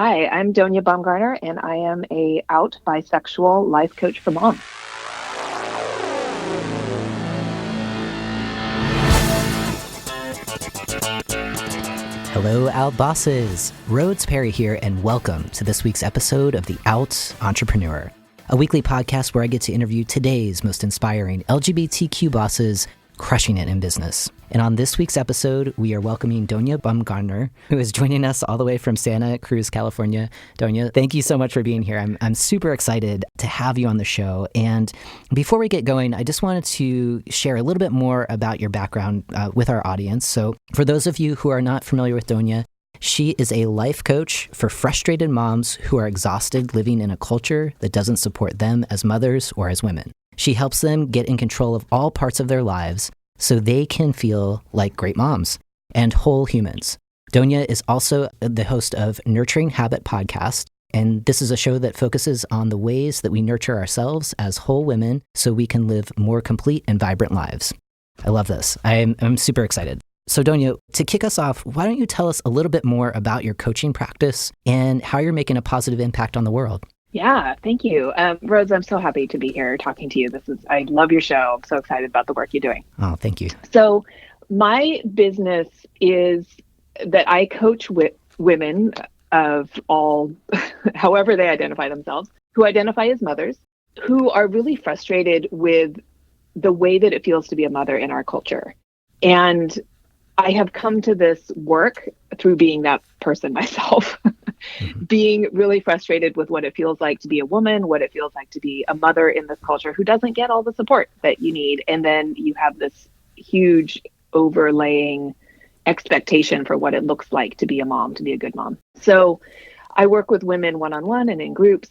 Hi, I'm Doña Bumgarner, and I am a out bisexual life coach for moms. Hello, Out Bosses. Rhodes Perry here, and welcome to this week's episode of The Out Entrepreneur, a weekly podcast where I get to interview today's most inspiring LGBTQ bosses crushing it in business. And on this week's episode, we are welcoming Doña Bumgarner, who is joining us all the way from Santa Cruz, California. Doña, thank you so much for being here. I'm super excited to have you on the show. And before we get going, I just wanted to share a little bit more about your background with our audience. So for those of you who are not familiar with Doña, she is a life coach for frustrated moms who are exhausted living in a culture that doesn't support them as mothers or as women. She helps them get in control of all parts of their lives so they can feel like great moms and whole humans. Doña is also the host of Nurturing Habit podcast, and this is a show that focuses on the ways that we nurture ourselves as whole women so we can live more complete and vibrant lives. I love this. I'm super excited. So Doña, to kick us off, why don't you tell us a little bit more about your coaching practice and how you're making a positive impact on the world? Yeah, thank you. Rose, I'm so happy to be here talking to you. I love your show. I'm so excited about the work you're doing. Oh, thank you. So my business is that I coach with women of all, however they identify themselves, who identify as mothers, who are really frustrated with the way that it feels to be a mother in our culture. And I have come to this work through being that person myself, being really frustrated with what it feels like to be a woman, what it feels like to be a mother in this culture who doesn't get all the support that you need. And then you have this huge overlaying expectation for what it looks like to be a mom, to be a good mom. So I work with women one-on-one and in groups.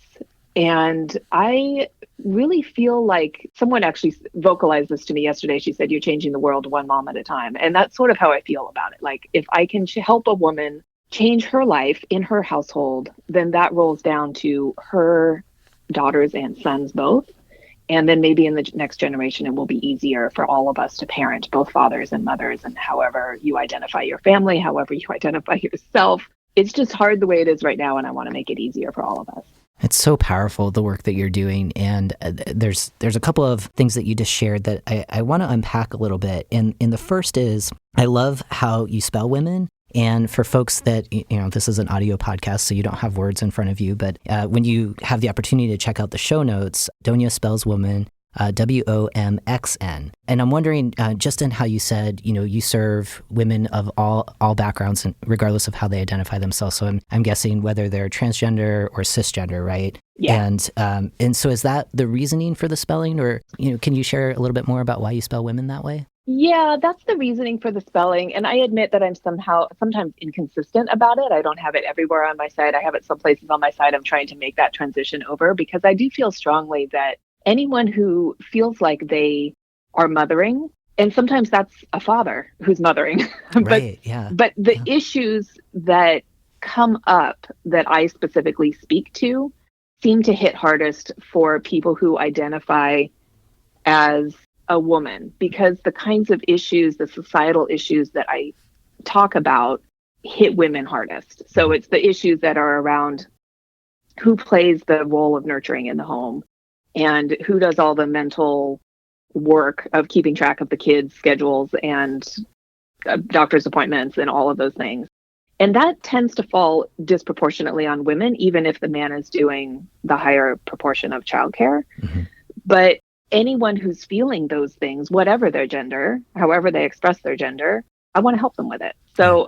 And I really feel like someone actually vocalized this to me yesterday. She said, "You're changing the world one mom at a time." And that's sort of how I feel about it. Like, if I can help a woman change her life in her household, then that rolls down to her daughters and sons both. And then maybe in the next generation, it will be easier for all of us to parent both fathers and mothers, and however you identify your family, however you identify yourself. It's just hard the way it is right now, and I want to make it easier for all of us. It's so powerful, the work that you're doing. And there's a couple of things that you just shared that I want to unpack a little bit. And the first is, I love how you spell women. And for folks that, this is an audio podcast, so you don't have words in front of you. But when you have the opportunity to check out the show notes, Doña spells woman, womxn. And I'm wondering, just in how you said, you serve women of all backgrounds, and regardless of how they identify themselves. So I'm guessing whether they're transgender or cisgender, right? Yeah. And so is that the reasoning for the spelling, or can you share a little bit more about why you spell women that way? Yeah, that's the reasoning for the spelling. And I admit that I'm sometimes inconsistent about it. I don't have it everywhere on my site. I have it some places on my site. I'm trying to make that transition over, because I do feel strongly that anyone who feels like they are mothering, and sometimes that's a father who's mothering, Right, yeah. But the issues that come up that I specifically speak to seem to hit hardest for people who identify as a woman, because the kinds of issues, the societal issues that I talk about hit women hardest. So it's the issues that are around who plays the role of nurturing in the home, and who does all the mental work of keeping track of the kids' schedules and doctor's appointments and all of those things. And that tends to fall disproportionately on women, even if the man is doing the higher proportion of childcare. Mm-hmm. But anyone who's feeling those things, whatever their gender, however they express their gender, I want to help them with it. So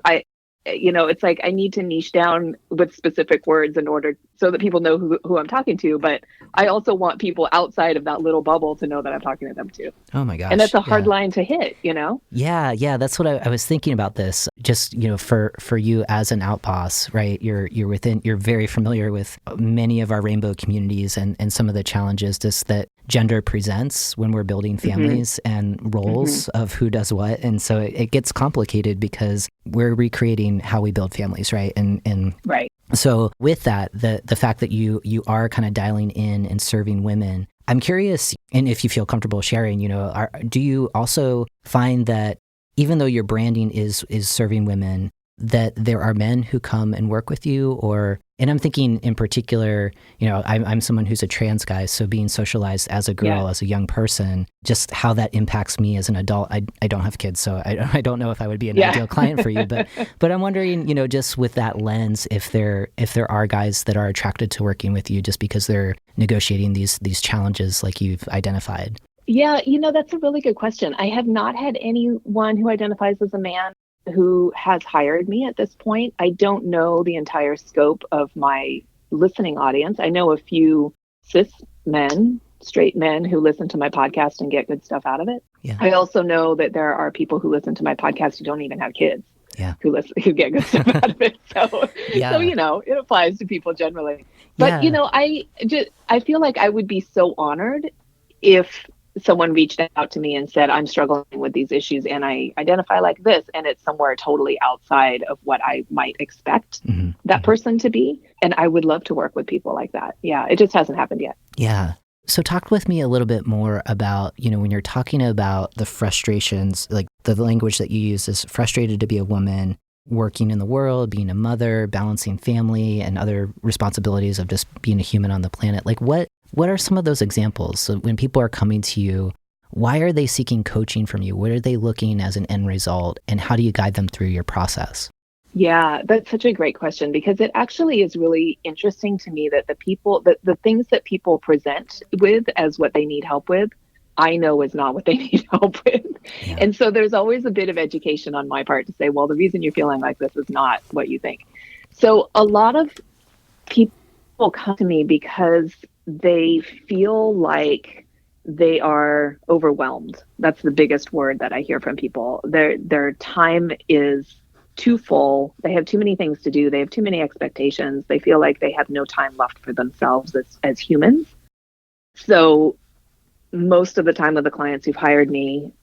it's like I need to niche down with specific words in order so that people know who I'm talking to. But I also want people outside of that little bubble to know that I'm talking to them too. Oh my gosh. And that's a hard line to hit, Yeah. That's what I was thinking about this. Just, for you as an out boss, right? You're very familiar with many of our rainbow communities and some of the challenges just that gender presents when we're building families and roles of who does what. And so it gets complicated because we're recreating how we build families, right? And right. So with that, the fact that you are kind of dialing in and serving women, I'm curious, and if you feel comfortable sharing, do you also find that even though your branding is serving women, that there are men who come and work with you, or And I'm thinking in particular, I'm someone who's a trans guy, so being socialized as a girl, as a young person, just how that impacts me as an adult. I don't have kids, so I don't know if I would be an ideal client for you, but I'm wondering, just with that lens, if there are guys that are attracted to working with you just because they're negotiating these challenges like you've identified. Yeah, that's a really good question. I have not had anyone who identifies as a man who has hired me at this point. I don't know the entire scope of my listening audience. I know a few cis men, straight men who listen to my podcast and get good stuff out of it. Yeah. I also know that there are people who listen to my podcast who don't even have kids. Yeah. Who get good stuff out of it. So it applies to people generally. But I feel like I would be so honored if someone reached out to me and said, I'm struggling with these issues and I identify like this, and it's somewhere totally outside of what I might expect that person to be. And I would love to work with people like that. Yeah, it just hasn't happened yet. Yeah. So talk with me a little bit more about, when you're talking about the frustrations, like the language that you use is frustrated to be a woman, working in the world, being a mother, balancing family and other responsibilities of just being a human on the planet. Like what are some of those examples? So when people are coming to you, why are they seeking coaching from you? What are they looking as an end result? And how do you guide them through your process? Yeah, that's such a great question, because it actually is really interesting to me that the things that people present with as what they need help with, I know is not what they need help with. Yeah. And so there's always a bit of education on my part to say, well, the reason you're feeling like this is not what you think. So a lot of people come to me because they feel like they are overwhelmed. That's the biggest word that I hear from people. Their time is too full. They have too many things to do. They have too many expectations. They feel like they have no time left for themselves as humans. So most of the time with the clients who've hired me,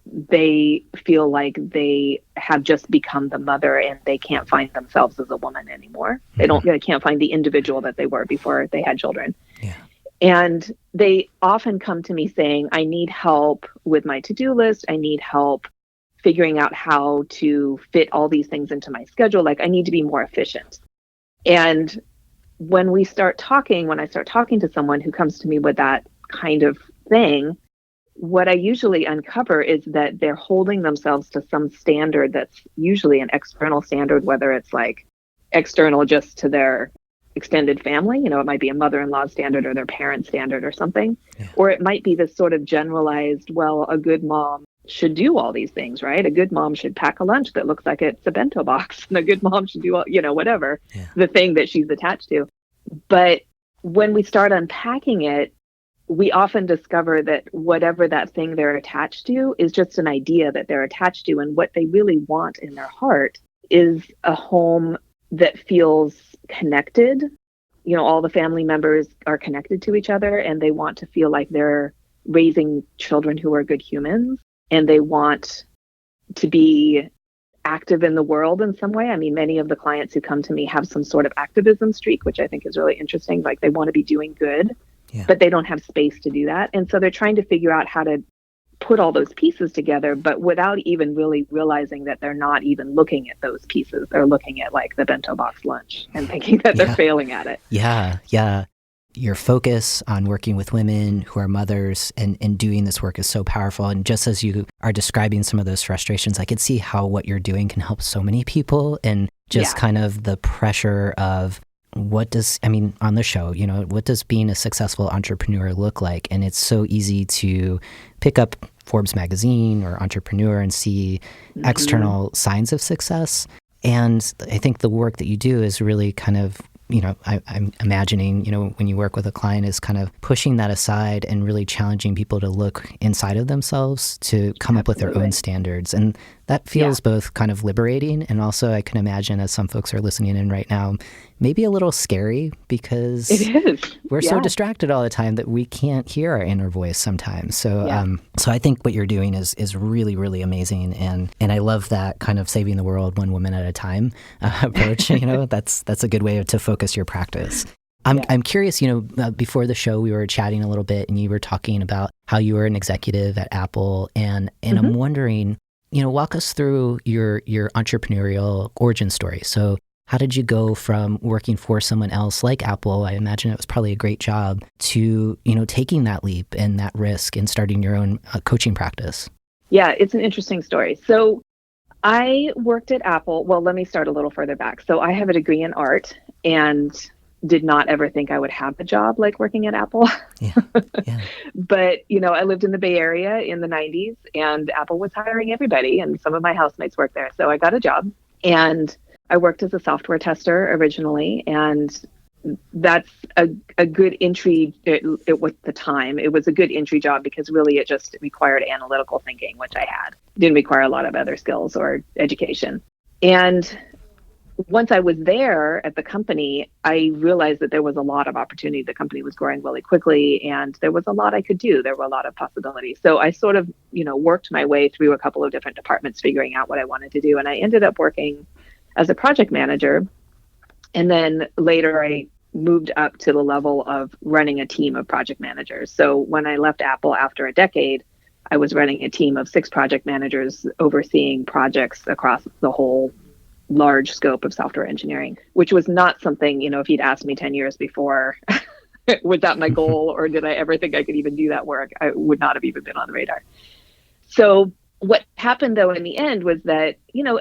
they feel like they have just become the mother and they can't find themselves as a woman anymore. They can't find the individual that they were before they had children. Yeah. And they often come to me saying, I need help with my to-do list. I need help figuring out how to fit all these things into my schedule. Like, I need to be more efficient. And when I start talking to someone who comes to me with that kind of thing, what I usually uncover is that they're holding themselves to some standard that's usually an external standard, whether it's like external just to their extended family, it might be a mother-in-law standard or their parent standard or something, or it might be this sort of generalized, well, a good mom should do all these things, right? A good mom should pack a lunch that looks like it's a bento box, and a good mom should do, whatever, the thing that she's attached to. But when we start unpacking it, we often discover that whatever that thing they're attached to is just an idea that they're attached to. And what they really want in their heart is a home that feels connected. All the family members are connected to each other, and they want to feel like they're raising children who are good humans, and they want to be active in the world in some way. I mean, many of the clients who come to me have some sort of activism streak, which I think is really interesting. Like, they want to be doing good, but they don't have space to do that. And so they're trying to figure out how to put all those pieces together, but without even really realizing that they're not even looking at those pieces. They're looking at like the bento box lunch and thinking that they're failing at it. Yeah. Your focus on working with women who are mothers and doing this work is so powerful. And just as you are describing some of those frustrations, I could see how what you're doing can help so many people, and just kind of the pressure of on the show, what does being a successful entrepreneur look like? And it's so easy to pick up Forbes magazine or Entrepreneur and see external signs of success. And I think the work that you do is really kind of, I'm imagining, when you work with a client, is kind of pushing that aside and really challenging people to look inside of themselves to come up with their own standards. And that feels both kind of liberating, and also I can imagine, as some folks are listening in right now, maybe a little scary, because we're so distracted all the time that we can't hear our inner voice sometimes. So so I think what you're doing is really, really amazing. And I love that kind of saving the world one woman at a time approach. That's a good way to focus your practice. I'm curious, before the show we were chatting a little bit, and you were talking about how you were an executive at Apple, and I'm wondering, walk us through your entrepreneurial origin story. So How did you go from working for someone else like Apple? I imagine it was probably a great job to, taking that leap and that risk and starting your own coaching practice. Yeah, it's an interesting story. So I worked at Apple. Well, let me start a little further back. So I have a degree in art and did not ever think I would have a job like working at Apple. Yeah. But, I lived in the Bay Area in the 90s and Apple was hiring everybody and some of my housemates worked there. So I got a job and I worked as a software tester originally. And that's a good entry. It was the time. It was a good entry job because really it just required analytical thinking, which I had. Didn't require a lot of other skills or education. And once I was there at the company, I realized that there was a lot of opportunity. The company was growing really quickly and there was a lot I could do. There were a lot of possibilities. So I sort of, worked my way through a couple of different departments, figuring out what I wanted to do. And I ended up working as a project manager. And then later I moved up to the level of running a team of project managers. So when I left Apple after a decade, I was running a team of 6 project managers overseeing projects across the whole large scope of software engineering, which was not something, if you'd asked me 10 years before, was that my goal or did I ever think I could even do that work? I would not have even been on the radar. So what happened though in the end was that,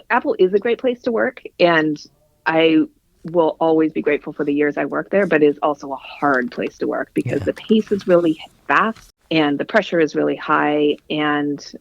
Apple is a great place to work and I will always be grateful for the years I worked there, but it's also a hard place to work because the pace is really fast and the pressure is really high. And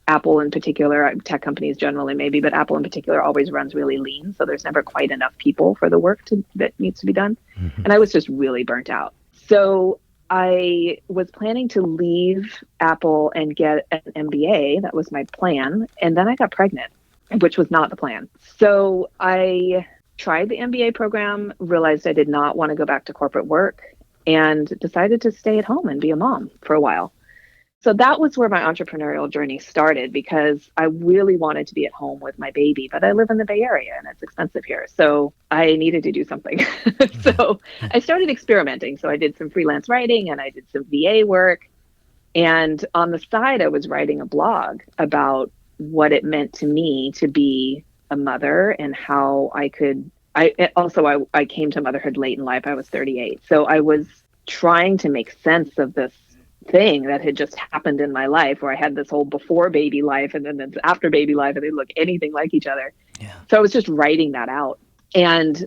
Apple in particular, tech companies generally maybe, but Apple in particular always runs really lean. So there's never quite enough people for the work that needs to be done. Mm-hmm. And I was just really burnt out. So I was planning to leave Apple and get an MBA. That was my plan. And then I got pregnant, which was not the plan. So I tried the MBA program, realized I did not want to go back to corporate work, and decided to stay at home and be a mom for a while. So that was where my entrepreneurial journey started because I really wanted to be at home with my baby, but I live in the Bay Area and it's expensive here. So I needed to do something. So I started experimenting. So I did some freelance writing and I did some VA work. And on the side, I was writing a blog about what it meant to me to be a mother and how I could, I came to motherhood late in life. I was 38. So I was trying to make sense of this thing that had just happened in my life where I had this whole before baby life and then this after baby life and they look anything like each other. Yeah. So I was just writing that out. And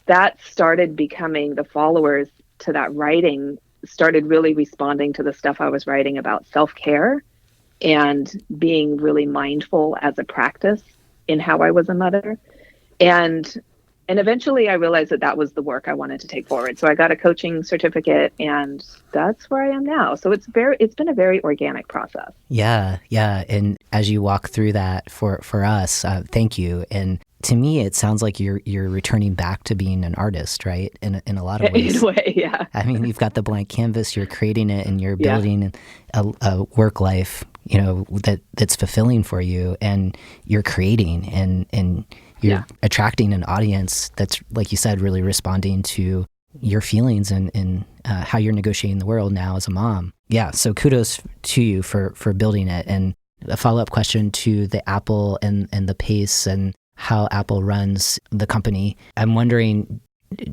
that started becoming the followers to that writing started really responding to the stuff I was writing about self-care and being really mindful as a practice in how I was a mother. And eventually I realized that was the work I wanted to take forward. So I got a coaching certificate and that's where I am now. So it's been a very organic process. Yeah. And as you walk through that for us, thank you. And to me, it sounds like you're returning back to being an artist, right? In a lot of ways. In a way, yeah. I mean, you've got the blank canvas, you're creating it and you're building a work life, that's fulfilling for you and you're creating and you're attracting an audience that's, like you said, really responding to your feelings and how you're negotiating the world now as a mom. Yeah, so kudos to you for building it. And a follow-up question to the Apple and the pace and how Apple runs the company. I'm wondering,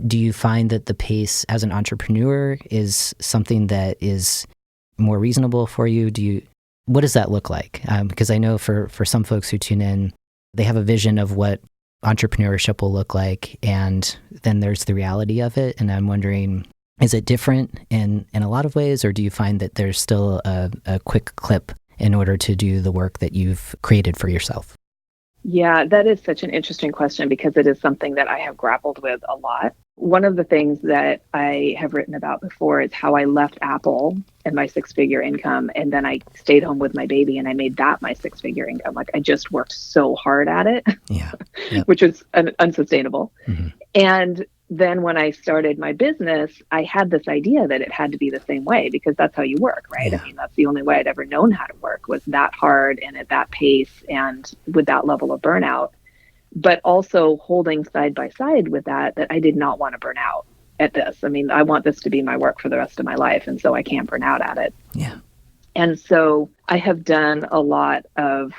do you find that the pace as an entrepreneur is something that is more reasonable for you? What does that look like? Because I know for some folks who tune in, they have a vision of what entrepreneurship will look like, and then there's the reality of it. And I'm wondering, is it different in a lot of ways, or do you find that there's still a quick clip in order to do the work that you've created for yourself? Yeah, that is such an interesting question because it is something that I have grappled with a lot. One of the things that I have written about before is how I left Apple and my 6-figure income, and then I stayed home with my baby and I made that my 6-figure income. Like I just worked so hard at it, which was unsustainable. Mm-hmm. And then when I started my business, I had this idea that it had to be the same way because that's how you work, right? Yeah. I mean, that's the only way I'd ever known how to work was that hard and at that pace and with that level of burnout. But also holding side by side with that I did not want to burn out at this. I mean, I want this to be my work for the rest of my life. And so I can't burn out at it. Yeah. And so I have done a lot of,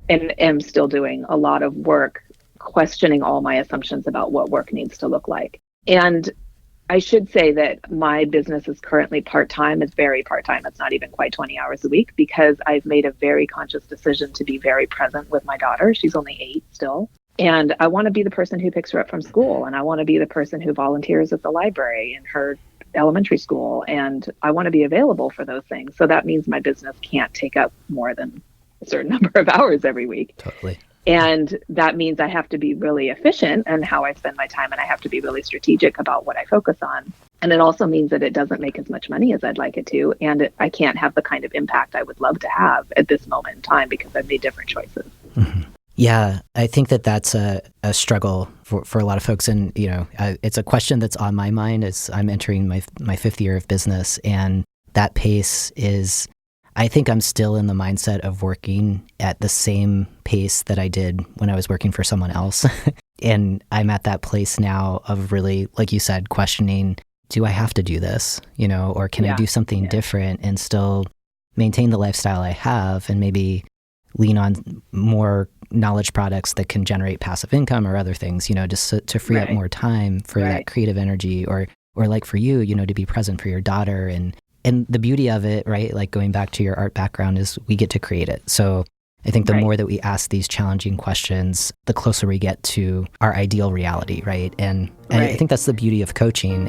and am still doing a lot of work questioning all my assumptions about what work needs to look like. And I should say that my business is currently part-time. It's very part-time. It's not even quite 20 hours a week, because I've made a very conscious decision to be very present with my daughter. She's only 8 still. And I want to be the person who picks her up from school. And I want to be the person who volunteers at the library in her elementary school. And I want to be available for those things. So that means my business can't take up more than a certain number of hours every week. Totally. And that means I have to be really efficient in how I spend my time, and I have to be really strategic about what I focus on. And it also means that it doesn't make as much money as I'd like it to. And I can't have the kind of impact I would love to have at this moment in time, because I've made different choices. Mm-hmm. Yeah, I think that that's a struggle for a lot of folks. And, it's a question that's on my mind as I'm entering my 5th year of business. And that pace is, I think I'm still in the mindset of working at the same pace that I did when I was working for someone else. And I'm at that place now of really, like you said, questioning, do I have to do this? Or can I do something different and still maintain the lifestyle I have, and maybe lean on more knowledge products that can generate passive income or other things, just to free up more time for that creative energy, or like for you, to be present for your daughter. And the beauty of it, right, like going back to your art background, is we get to create it. So I think the more that we ask these challenging questions, the closer we get to our ideal reality, right? And I think that's the beauty of coaching.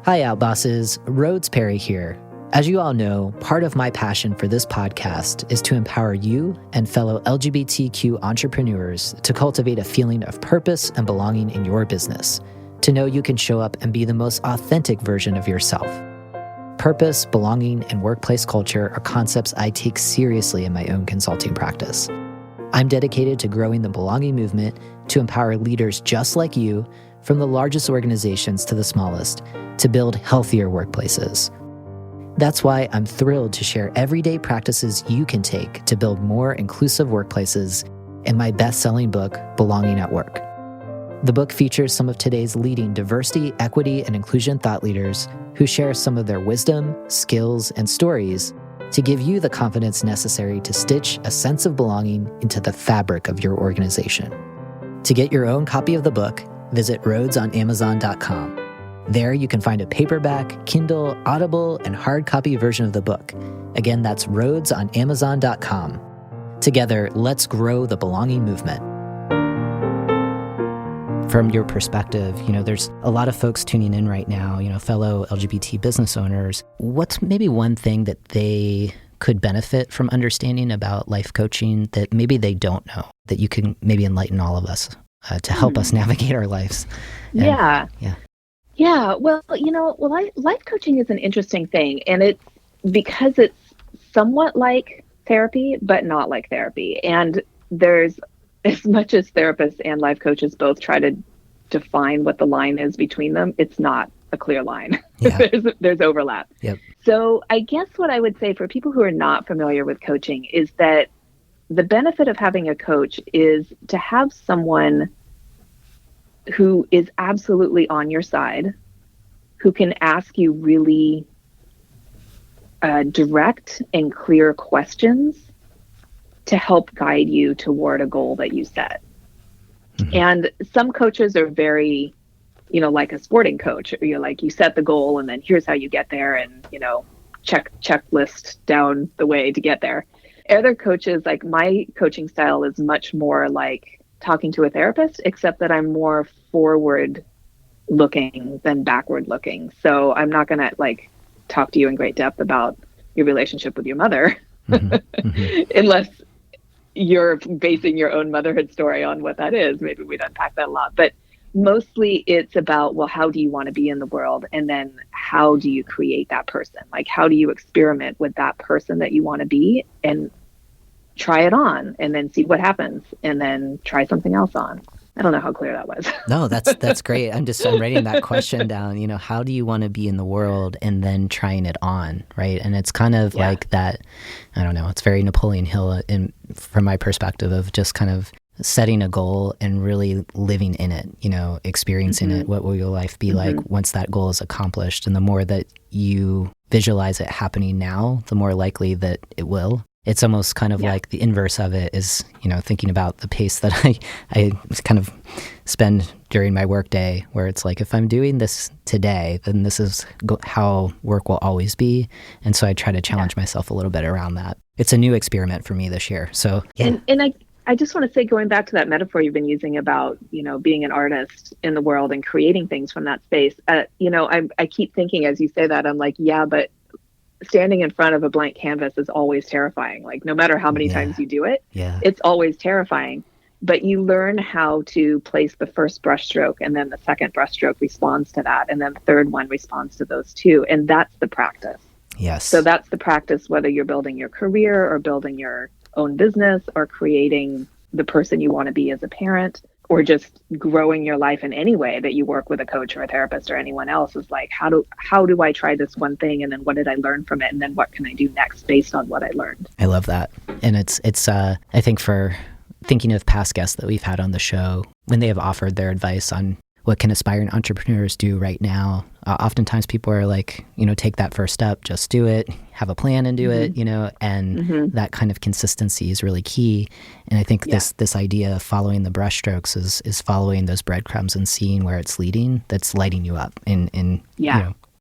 Hi, Outbosses. Rhodes Perry here. As you all know, part of my passion for this podcast is to empower you and fellow LGBTQ entrepreneurs to cultivate a feeling of purpose and belonging in your business, to know you can show up and be the most authentic version of yourself. Purpose, belonging, and workplace culture are concepts I take seriously in my own consulting practice. I'm dedicated to growing the belonging movement to empower leaders just like you, from the largest organizations to the smallest, to build healthier workplaces. That's why I'm thrilled to share everyday practices you can take to build more inclusive workplaces in my best-selling book, Belonging at Work. The book features some of today's leading diversity, equity, and inclusion thought leaders who share some of their wisdom, skills, and stories to give you the confidence necessary to stitch a sense of belonging into the fabric of your organization. To get your own copy of the book, visit rhodesonamazon.com. There you can find a paperback, Kindle, Audible, and hard copy version of the book. Again, that's rhodesonamazon.com. Together, let's grow the belonging movement. From your perspective, there's a lot of folks tuning in right now, fellow LGBT business owners. What's maybe one thing that they could benefit from understanding about life coaching that maybe they don't know, that you can maybe enlighten all of us to help us navigate our lives? Yeah. Well, life coaching is an interesting thing, and it's because it's somewhat like therapy, but not like therapy. And there's, as much as therapists and life coaches both try to define what the line is between them, it's not a clear line. Yeah. There's overlap. Yep. So I guess what I would say for people who are not familiar with coaching is that the benefit of having a coach is to have someone who is absolutely on your side, who can ask you really direct and clear questions to help guide you toward a goal that you set. Mm-hmm. And some coaches are very, like a sporting coach. You're like, you set the goal and then here's how you get there, and, checklist down the way to get there. Other coaches, like my coaching style, is much more like talking to a therapist, except that I'm more forward looking than backward looking. So I'm not going to talk to you in great depth about your relationship with your mother, unless you're basing your own motherhood story on what that is. Maybe we'd unpack that a lot, but mostly it's about, well, how do you want to be in the world? And then how do you create that person? Like, how do you experiment with that person that you want to be and try it on, and then see what happens, and then try something else on. I don't know how clear that was. No, that's great. I'm writing that question down. How do you want to be in the world, and then trying it on, right? And it's kind of like that. I don't know. It's very Napoleon Hill from my perspective of just kind of setting a goal and really living in it. Experiencing it. What will your life be like once that goal is accomplished? And the more that you visualize it happening now, the more likely that it will. It's almost kind of like the inverse of it is, thinking about the pace that I kind of spend during my work day, where it's like, if I'm doing this today, then this is how work will always be. And so I try to challenge myself a little bit around that. It's a new experiment for me this year. So, yeah. And I just want to say, going back to that metaphor you've been using about, being an artist in the world and creating things from that space, I keep thinking as you say that, I'm like, yeah, but standing in front of a blank canvas is always terrifying. Like, no matter how many times you do it, it's always terrifying. But you learn how to place the first brushstroke, and then the second brushstroke responds to that, and then the third one responds to those two. And that's the practice. Yes. So that's the practice, whether you're building your career or building your own business or creating the person you want to be as a parent, or just growing your life in any way that you work with a coach or a therapist or anyone else, is like, how do I try this one thing, and then what did I learn from it, and then what can I do next based on what I learned? I love that. And it's I think, for thinking of past guests that we've had on the show, when they have offered their advice on what can aspiring entrepreneurs do right now, oftentimes people are like, take that first step, just do it, have a plan and do it, and that kind of consistency is really key. And I think this idea of following the brushstrokes is following those breadcrumbs and seeing where it's leading, that's lighting you up and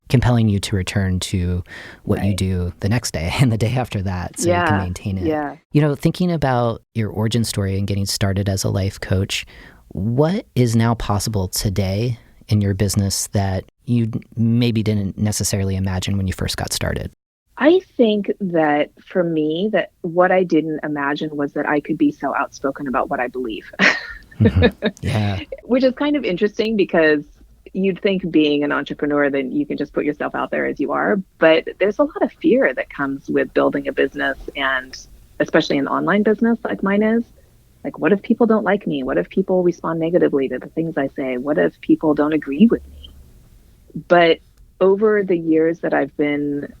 compelling you to return to what you do the next day and the day after that, so you can maintain it. Yeah. Thinking about your origin story and getting started as a life coach, what is now possible today in your business that you maybe didn't necessarily imagine when you first got started? I think that for me, that what I didn't imagine was that I could be so outspoken about what I believe. Yeah. Which is kind of interesting, because you'd think being an entrepreneur, then you can just put yourself out there as you are. But there's a lot of fear that comes with building a business, and especially an online business like mine is. Like, what if people don't like me? What if people respond negatively to the things I say? What if people don't agree with me? But over the years that I've been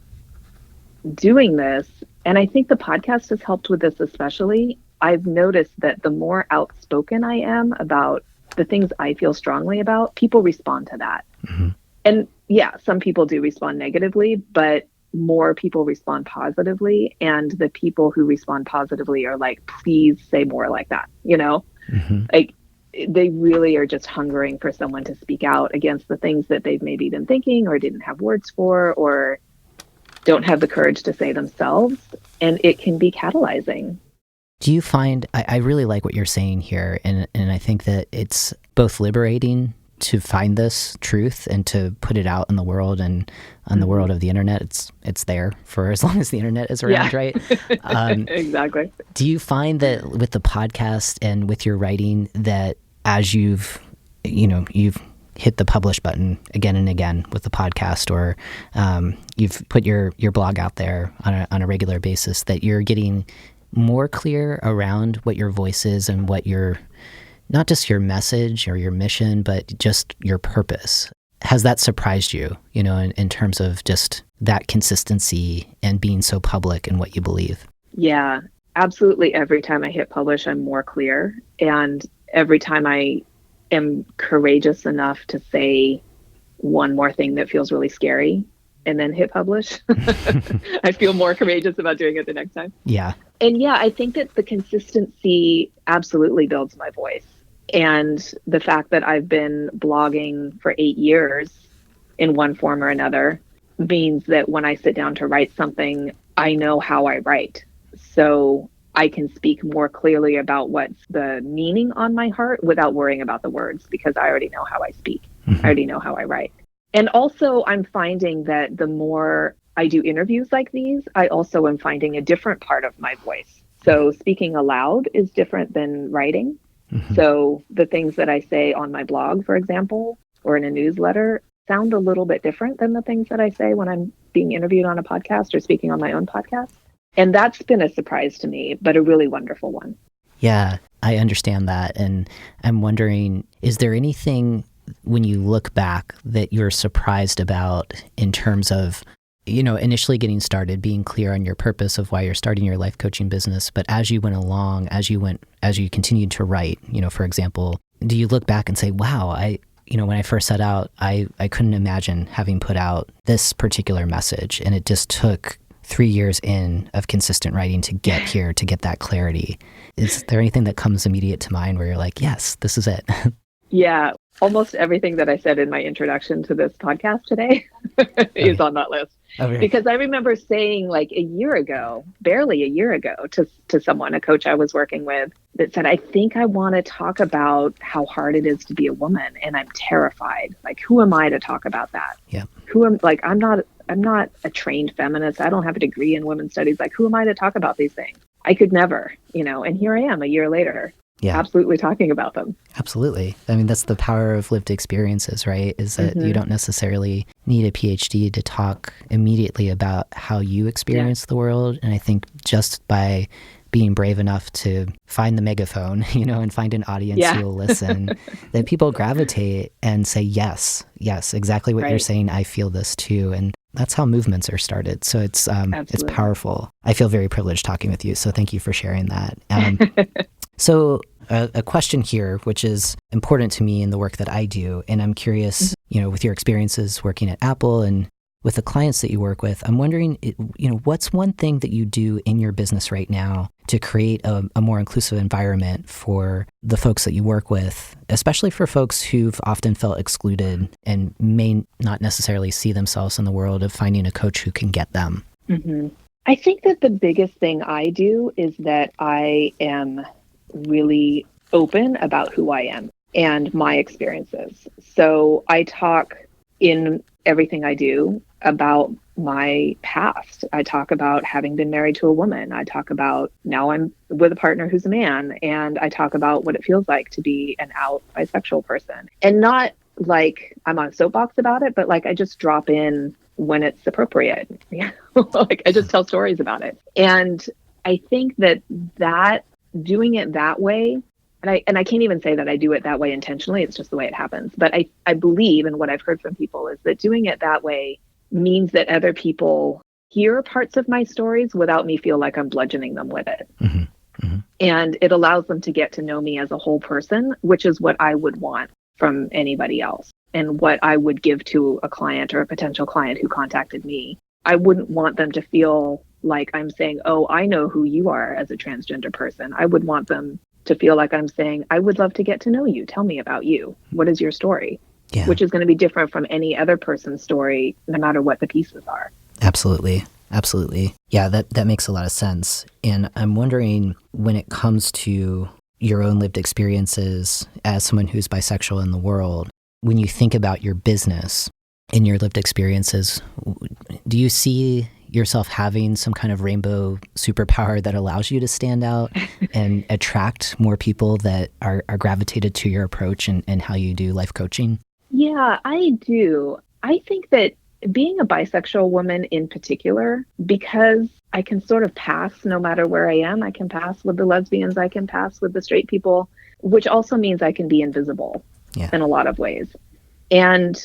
doing this, and I think the podcast has helped with this especially, I've noticed that the more outspoken I am about the things I feel strongly about, people respond to that. And some people do respond negatively, but more people respond positively, and the people who respond positively are like, please say more like that, like they really are just hungering for someone to speak out against the things that they've maybe been thinking or didn't have words for, or don't have the courage to say themselves, and it can be catalyzing. Do you find, I really like what you're saying here, and I think that it's both liberating to find this truth and to put it out in the world, and on the world of the internet, it's there for as long as the internet is around, right? Exactly. Do you find that with the podcast and with your writing, that as you've hit the publish button again and again with the podcast, or you've put your blog out there on a regular basis, that you're getting more clear around what your voice is and what your, not just your message or your mission, but just your purpose? Has that surprised you, in terms of just that consistency and being so public in what you believe? Yeah, absolutely. Every time I hit publish, I'm more clear. And every time I am courageous enough to say one more thing that feels really scary and then hit publish, I feel more courageous about doing it the next time. Yeah. And I think that the consistency absolutely builds my voice. And the fact that I've been blogging for 8 years in one form or another means that when I sit down to write something, I know how I write. So I can speak more clearly about what's the meaning on my heart without worrying about the words, because I already know how I speak. I already know how I write. And also, I'm finding that the more I do interviews like these, I also am finding a different part of my voice. So speaking aloud is different than writing. So the things that I say on my blog, for example, or in a newsletter, sound a little bit different than the things that I say when I'm being interviewed on a podcast or speaking on my own podcast. And that's been a surprise to me, but a really wonderful one. Yeah, I understand that. And I'm wondering, is there anything when you look back that you're surprised about in terms of, initially getting started, being clear on your purpose of why you're starting your life coaching business, but as you went along, as you continued to write, for example, do you look back and say, wow, when I first set out, I couldn't imagine having put out this particular message, and it just took 3 years in of consistent writing to get here, to get that clarity. Is there anything that comes immediate to mind where you're like, yes, this is it? Yeah, almost everything that I said in my introduction to this podcast today is on that list. Oh, really? Because I remember saying like a year ago, barely a year ago, to someone, a coach I was working with, that said, I think I want to talk about how hard it is to be a woman, and I'm terrified. Like, who am I to talk about that? Yeah. I'm not a trained feminist. I don't have a degree in women's studies. Like, who am I to talk about these things? I could never, and here I am a year later. Yeah. Absolutely talking about them. Absolutely. I mean, that's the power of lived experiences, right? Is that you don't necessarily need a PhD to talk immediately about how you experience the world. And I think just by being brave enough to find the megaphone, and find an audience who will listen, that people gravitate and say, yes, exactly what you're saying. I feel this too. And that's how movements are started. So it's powerful. I feel very privileged talking with you. So thank you for sharing that. So a question here, which is important to me in the work that I do, and I'm curious, with your experiences working at Apple and with the clients that you work with, I'm wondering, what's one thing that you do in your business right now to create a more inclusive environment for the folks that you work with, especially for folks who've often felt excluded and may not necessarily see themselves in the world of finding a coach who can get them? Mm-hmm. I think that the biggest thing I do is that I am really open about who I am and my experiences. So I talk in everything I do about my past. I talk about having been married to a woman. I talk about now I'm with a partner who's a man, and I talk about what it feels like to be an out bisexual person. And not like I'm on a soapbox about it, but like I just drop in when it's appropriate. Like I just tell stories about it. And I think that doing it that way, and I can't even say that I do it that way intentionally, it's just the way it happens. But I believe, and what I've heard from people is that doing it that way means that other people hear parts of my stories without me feel like I'm bludgeoning them with it. Mm-hmm. Mm-hmm. And it allows them to get to know me as a whole person, which is what I would want from anybody else and what I would give to a client or a potential client who contacted me. I wouldn't want them to feel like I'm saying, oh, I know who you are as a transgender person. I would want them to feel like I'm saying, I would love to get to know you. Tell me about you. What is your story? Yeah. Which is going to be different from any other person's story, no matter what the pieces are. Absolutely. Absolutely. Yeah, that makes a lot of sense. And I'm wondering, when it comes to your own lived experiences as someone who's bisexual in the world, when you think about your business and your lived experiences, do you see yourself having some kind of rainbow superpower that allows you to stand out and attract more people that are gravitated to your approach and how you do life coaching? Yeah, I do. I think that being a bisexual woman in particular, because I can sort of pass no matter where I am. I can pass with the lesbians, I can pass with the straight people, which also means I can be invisible in a lot of ways. And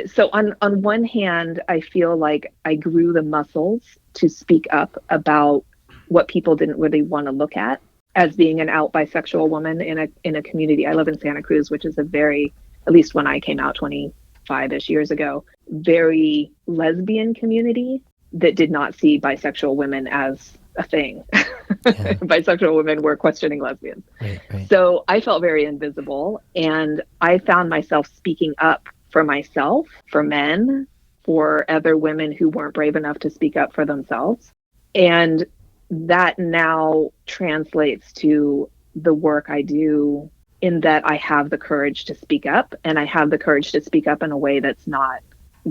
so on one hand, I feel like I grew the muscles to speak up about what people didn't really want to look at as being an out bisexual woman in a community. I live in Santa Cruz, which is a very, at least when I came out 25-ish years ago, very lesbian community that did not see bisexual women as a thing. Yeah. Bisexual women were questioning lesbians. Right. So I felt very invisible, and I found myself speaking up for myself, for men, for other women who weren't brave enough to speak up for themselves. And that now translates to the work I do, in that I have the courage to speak up, and I have the courage to speak up in a way that's not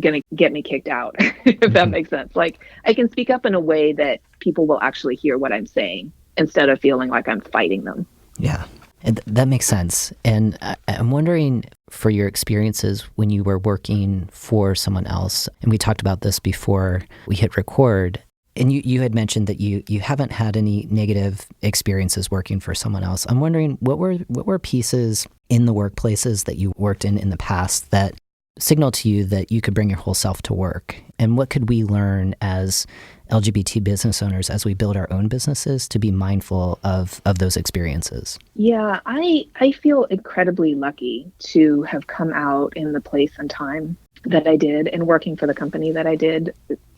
going to get me kicked out, if that makes sense. Like, I can speak up in a way that people will actually hear what I'm saying instead of feeling like I'm fighting them. Yeah, that makes sense. And I'm wondering, for your experiences when you were working for someone else, and we talked about this before we hit record, and you had mentioned that you haven't had any negative experiences working for someone else. I'm wondering, what were pieces in the workplaces that you worked in the past that signal to you that you could bring your whole self to work? And what could we learn as LGBT business owners as we build our own businesses to be mindful of those experiences? Yeah, I feel incredibly lucky to have come out in the place and time that I did, and working for the company that I did.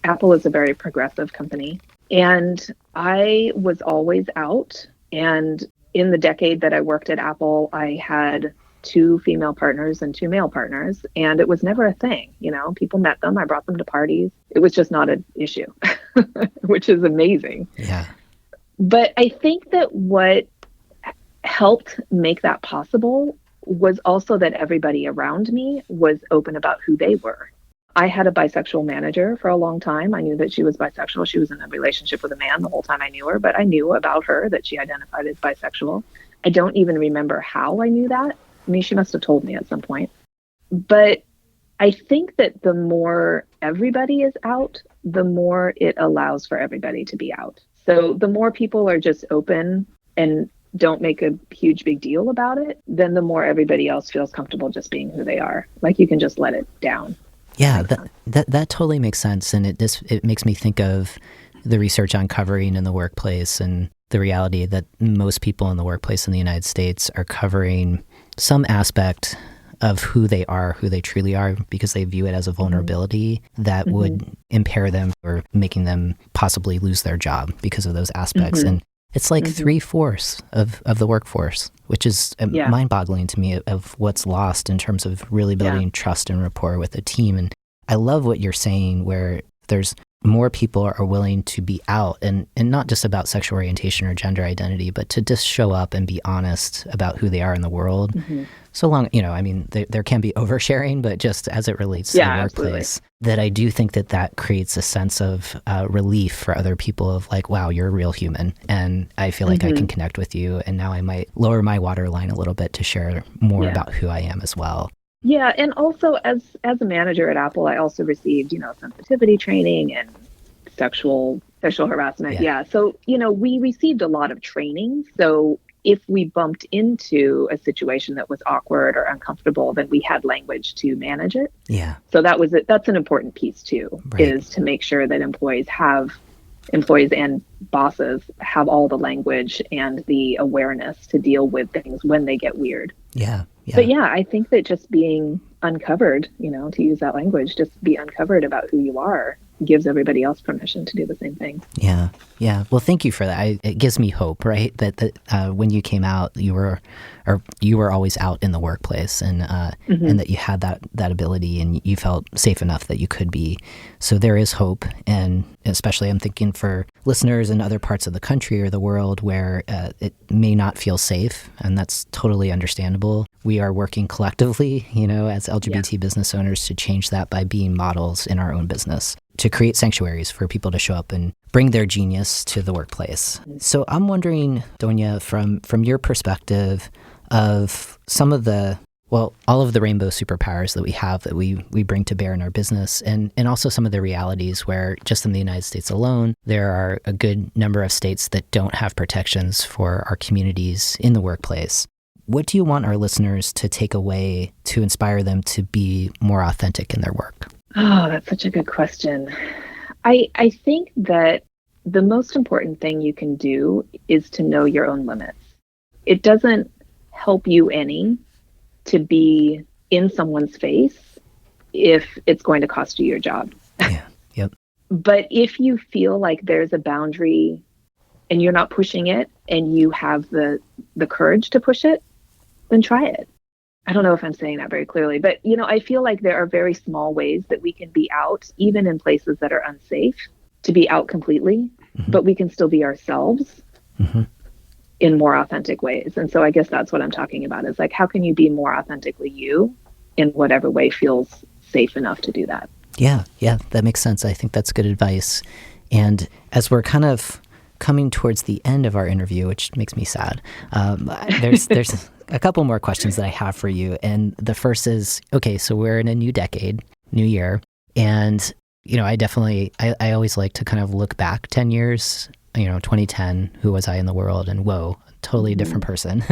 Apple is a very progressive company. And I was always out. And in the decade that I worked at Apple, I had 2 female partners and 2 male partners. And it was never a thing. People met them. I brought them to parties. It was just not an issue, which is amazing. Yeah. But I think that what helped make that possible was also that everybody around me was open about who they were. I had a bisexual manager for a long time. I knew that she was bisexual. She was in a relationship with a man the whole time I knew her, but I knew about her that she identified as bisexual. I don't even remember how I knew that. I mean, she must have told me at some point. But I think that the more everybody is out, the more it allows for everybody to be out. So the more people are just open and don't make a huge big deal about it, then the more everybody else feels comfortable just being who they are. Like you can just let it down. Yeah, that totally makes sense. And it makes me think of the research on covering in the workplace and the reality that most people in the workplace in the United States are covering some aspect of who they are, who they truly are, because they view it as a vulnerability that would impair them or making them possibly lose their job because of those aspects. And it's like 3/4 of the workforce, which is mind-boggling to me of what's lost in terms of really building trust and rapport with a team. And I love what you're saying, where there's more people are willing to be out and not just about sexual orientation or gender identity, but to just show up and be honest about who they are in the world. So long, there can be oversharing, but just as it relates to the workplace, that I do think that creates a sense of relief for other people of like, wow, you're a real human. And I feel like I can connect with you. And now I might lower my waterline a little bit to share more about who I am as well. Yeah. And also as a manager at Apple, I also received, sensitivity training and sexual harassment. Yeah. So, we received a lot of training. So if we bumped into a situation that was awkward or uncomfortable, then we had language to manage it. Yeah. So that's an important piece too, is to make sure that employees and bosses have all the language and the awareness to deal with things when they get weird. Yeah. But I think that just being uncovered, to use that language, just be uncovered about who you are gives everybody else permission to do the same thing. Yeah. Well, thank you for that. It gives me hope, right? That when you came out, you were always out in the workplace, and that you had that ability, and you felt safe enough that you could be. So there is hope, and especially I'm thinking for listeners in other parts of the country or the world where it may not feel safe, and that's totally understandable. We are working collectively, as LGBT business owners to change that by being models in our own business, to create sanctuaries for people to show up and bring their genius to the workplace. So I'm wondering, Doña, from your perspective of some of all of the rainbow superpowers that we have that we bring to bear in our business, and also some of the realities where just in the United States alone, there are a good number of states that don't have protections for our communities in the workplace. What do you want our listeners to take away to inspire them to be more authentic in their work? Oh, that's such a good question. I think that the most important thing you can do is to know your own limits. It doesn't help you any to be in someone's face if it's going to cost you your job. Yeah. Yep. But if you feel like there's a boundary and you're not pushing it and you have the courage to push it, then try it. I don't know if I'm saying that very clearly, but I feel like there are very small ways that we can be out, even in places that are unsafe, to be out completely, but we can still be ourselves in more authentic ways. And so I guess that's what I'm talking about, is like, how can you be more authentically you in whatever way feels safe enough to do that? Yeah, that makes sense. I think that's good advice. And as we're kind of coming towards the end of our interview, which makes me sad, there's a couple more questions that I have for you. And the first is, okay, so we're in a new decade, new year. And, I always like to kind of look back 10 years, 2010, who was I in the world? And whoa, totally different person.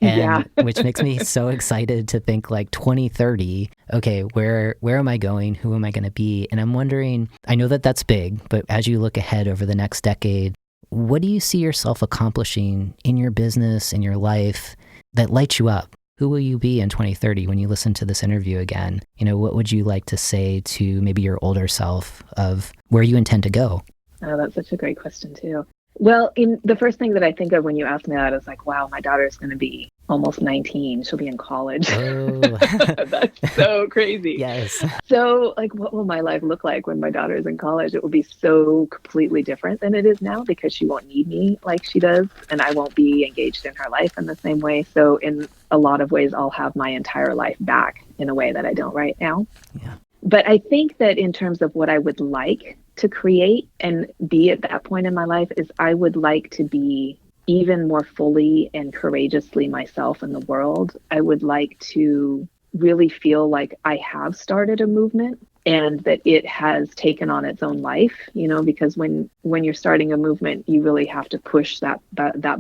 And which makes me so excited to think like 2030, okay, where am I going? Who am I going to be? And I'm wondering, I know that that's big, but as you look ahead over the next decade, what do you see yourself accomplishing in your business, in your life, that lights you up? who will you be in 2030 when you listen to this interview again? What would you like to say to maybe your older self of where you intend to go? Oh, that's such a great question too. Well, the first thing that I think of when you ask me that is like, wow, my daughter's going to be almost 19. She'll be in college. Oh, that's so crazy. Yes. So like, what will my life look like when my daughter is in college? It will be so completely different than it is now because she won't need me like she does. And I won't be engaged in her life in the same way. So in a lot of ways, I'll have my entire life back in a way that I don't right now. Yeah. But I think that in terms of what I would like to create and be at that point in my life is I would like to be even more fully and courageously myself in the world. I would like to really feel like I have started a movement and that it has taken on its own life, because when you're starting a movement, you really have to push that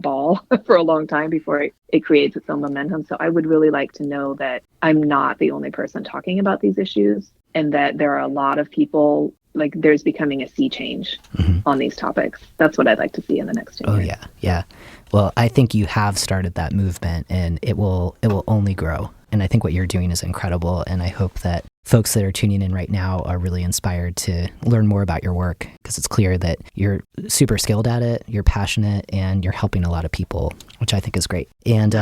ball for a long time before it creates its own momentum. So I would really like to know that I'm not the only person talking about these issues and that there are a lot of people, like there's becoming a sea change on these topics. That's what I'd like to see in the next 10 years. Oh, yeah. Well, I think you have started that movement and it will only grow. And I think what you're doing is incredible. And I hope that folks that are tuning in right now are really inspired to learn more about your work because it's clear that you're super skilled at it, you're passionate, and you're helping a lot of people, which I think is great. And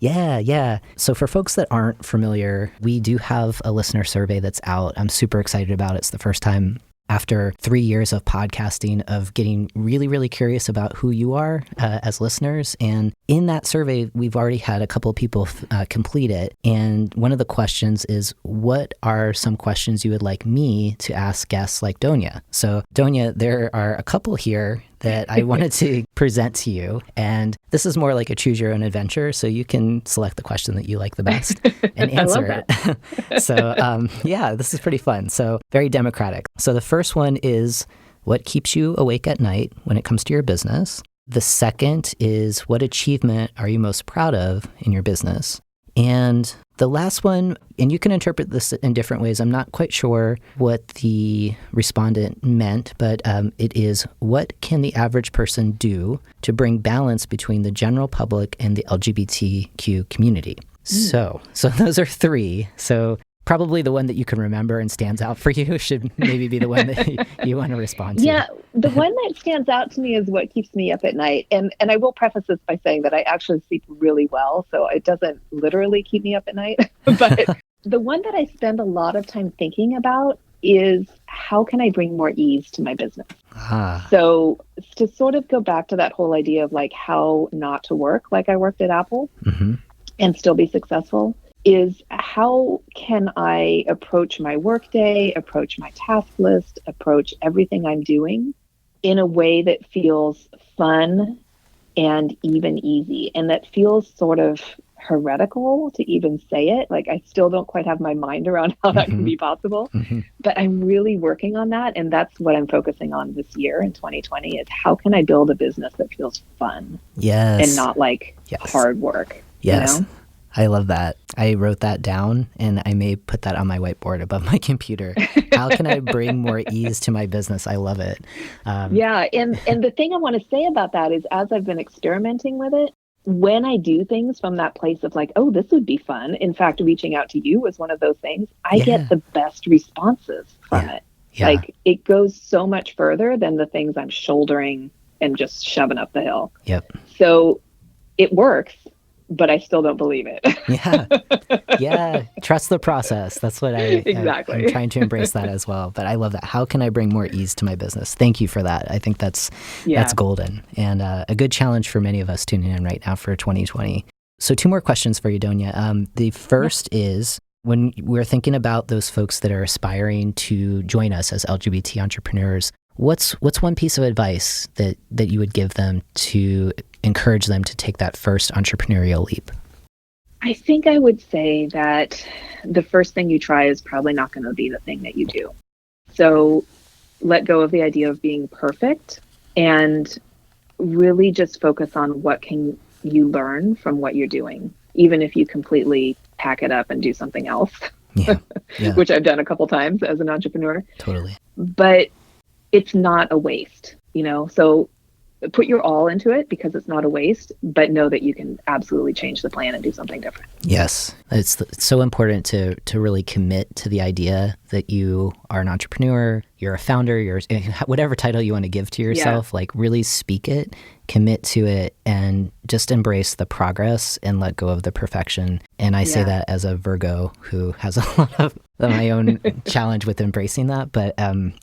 yeah. So for folks that aren't familiar, we do have a listener survey that's out. I'm super excited about it. It's the first time after 3 years of podcasting of getting really, really curious about who you are as listeners. And in that survey, we've already had a couple of people complete it. And one of the questions is, what are some questions you would like me to ask guests like Doña? So Doña, there are a couple here that I wanted to present to you. And this is more like a choose your own adventure. So you can select the question that you like the best and answer it. So this is pretty fun. So very democratic. So the first one is, what keeps you awake at night when it comes to your business? The second is, what achievement are you most proud of in your business? And the last one, and you can interpret this in different ways. I'm not quite sure what the respondent meant, but it is, what can the average person do to bring balance between the general public and the LGBTQ community? So those are three. So probably the one that you can remember and stands out for you should maybe be the one that you want to respond to. Yeah, the one that stands out to me is what keeps me up at night. And I will preface this by saying that I actually sleep really well, so it doesn't literally keep me up at night. But the one that I spend a lot of time thinking about is, how can I bring more ease to my business? So to sort of go back to that whole idea of like how not to work like I worked at Apple and still be successful, is how can I approach my workday, approach my task list, approach everything I'm doing in a way that feels fun and even easy, and that feels sort of heretical to even say it. Like, I still don't quite have my mind around how that can be possible, but I'm really working on that. And that's what I'm focusing on this year in 2020 is, how can I build a business that feels fun and not like hard work? Yes. You know? I love that. I wrote that down and I may put that on my whiteboard above my computer. How can I bring more ease to my business? I love it. And the thing I want to say about that is, as I've been experimenting with it, when I do things from that place of like, oh, this would be fun. In fact, reaching out to you was one of those things. I get the best responses from it. Like, it goes so much further than the things I'm shouldering and just shoving up the hill. So it works, but I still don't believe it. Trust the process. That's what I'm trying to embrace that as well. But I love that. How can I bring more ease to my business? Thank you for that. I think that's golden, and a good challenge for many of us tuning in right now for 2020. So 2 more questions for you, Doña. The first is, when we're thinking about those folks that are aspiring to join us as LGBT entrepreneurs, what's one piece of advice that you would give them to encourage them to take that first entrepreneurial leap? I think I would say that the first thing you try is probably not going to be the thing that you do. So let go of the idea of being perfect and really just focus on what can you learn from what you're doing, even if you completely pack it up and do something else, which I've done a couple times as an entrepreneur. Totally. But it's not a waste, So put your all into it because it's not a waste, but know that you can absolutely change the plan and do something different. Yes. It's so important to really commit to the idea that you are an entrepreneur, you're a founder, you're whatever title you want to give to yourself, like really speak it, commit to it, and just embrace the progress and let go of the perfection. And I say that as a Virgo who has a lot of my own challenge with embracing that. But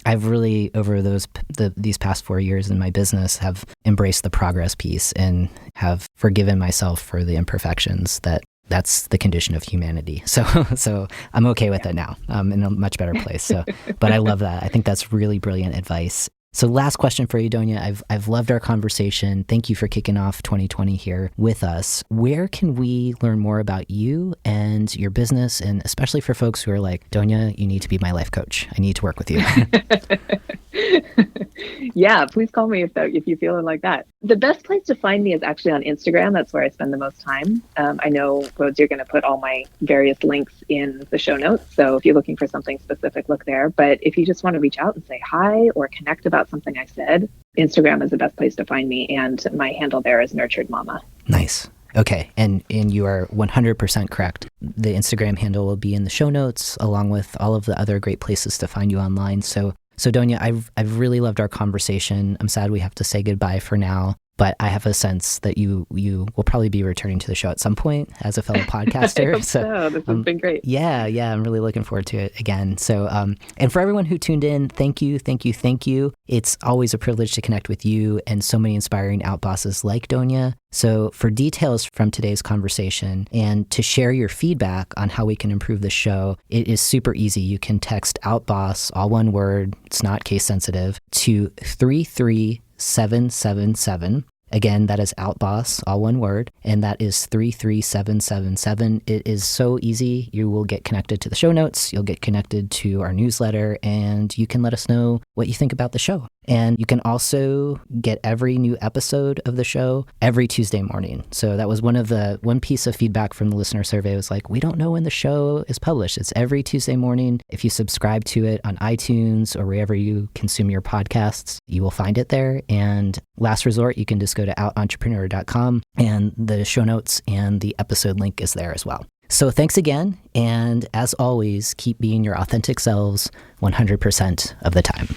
I've really, over these past 4 years in my business, have embraced the progress piece and have forgiven myself for the imperfections that's the condition of humanity. So I'm okay with it now. I'm in a much better place. But I love that. I think that's really brilliant advice. So last question for you, Doña. I've loved our conversation. Thank you for kicking off 2020 here with us. Where can we learn more about you and your business? And especially for folks who are like, Doña, you need to be my life coach. I need to work with you. Yeah, please call me if you feel like that. The best place to find me is actually on Instagram. That's where I spend the most time. I know, Rhodes, you're going to put all my various links in the show notes. So if you're looking for something specific, look there. But if you just want to reach out and say hi or connect about something I said, Instagram is the best place to find me. And my handle there is Nurtured Mama. Nice. Okay. And you are 100% correct. The Instagram handle will be in the show notes along with all of the other great places to find you online. So Doña, I've really loved our conversation. I'm sad we have to say goodbye for now, but I have a sense that you will probably be returning to the show at some point as a fellow podcaster. I hope so. This has been great. Yeah. I'm really looking forward to it again. So, and for everyone who tuned in, thank you. It's always a privilege to connect with you and so many inspiring outbosses like Doña. So for details from today's conversation and to share your feedback on how we can improve the show, it is super easy. You can text OUTBOSS, all one word, it's not case sensitive, to 33777. Again, that is OUTBOSS, all one word, and that is 33777. It is so easy. You will get connected to the show notes, you'll get connected to our newsletter, and you can let us know what you think about the show. And you can also get every new episode of the show every Tuesday morning. So that was one piece of feedback from the listener survey was like, we don't know when the show is published. It's every Tuesday morning. If you subscribe to it on iTunes or wherever you consume your podcasts, you will find it there. And last resort, you can just go to outentrepreneur.com and the show notes and the episode link is there as well. So thanks again. And as always, keep being your authentic selves 100% of the time.